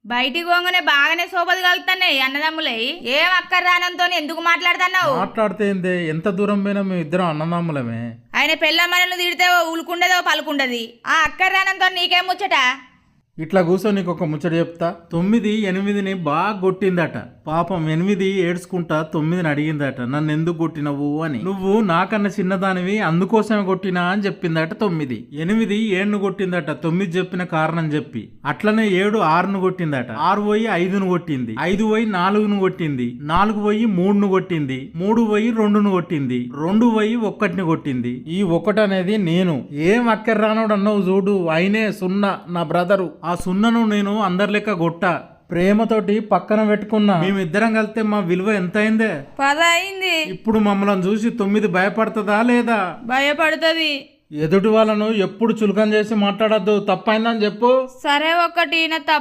బయటికి పోగానే బాగానే సోపది కలుగుతున్నాయి అన్నదమ్ములై. ఏం అక్కర్ రానంతో ఎందుకు మాట్లాడుతున్నావు? మాట్లాడితే ఏందే, ఎంత దూరం పోయినా మేము ఇద్దరం అన్నదమ్ములమే. ఆయన పెళ్ళమ్మను తిడితే ఊలుకుండదో పలుకుండది. ఆ అక్కర్ రానంతో నీకేం ముచ్చట? ఇట్లా కూర్చో, నీకు ఒక ముచ్చట చెప్తా. 9 8ని బాగా కొట్టిందట. పాపం 8 ఏడ్చుకుంటా 9ని అడిగిందట, నన్ను ఎందుకు కొట్టినవు అని. నువ్వు నాకన్నా చిన్నదానివి అందుకోసమే కొట్టినా అని చెప్పిందట 9. 8 7ను కొట్టిందట 9 చెప్పిన కారణం చెప్పి. అట్లనే 7 6ను కొట్టిందట. 6 పోయి 5ను కొట్టింది. 5 పోయి 4ను కొట్టింది. 4 పోయి 3ను కొట్టింది. 3 పోయి 2ను కొట్టింది. 2 పోయి 1ని కొట్టింది. ఈ 1 అనేది నేను. ఏం అక్కర రానోడు అన్నావు చూడు, అయినే 0 నా బ్రదరు. ఆ 0ను నేను అందరి లెక్క కొట్టా, ప్రేమతోటి పక్కన పెట్టుకున్నా. మేమిద్దరం కలిస్తే మా విలువ ఎంత అయిందే? 10 అయింది. ఇప్పుడు మమ్మల్ని చూసి 9 భయపడుతుందా లేదా? భయపడుతుంది. ఎదుటి వాళ్ళను ఎప్పుడు చులకన చేసి మాట్లాడద్దు, తప్పైందని చెప్పు. సరే, ఒకటి నా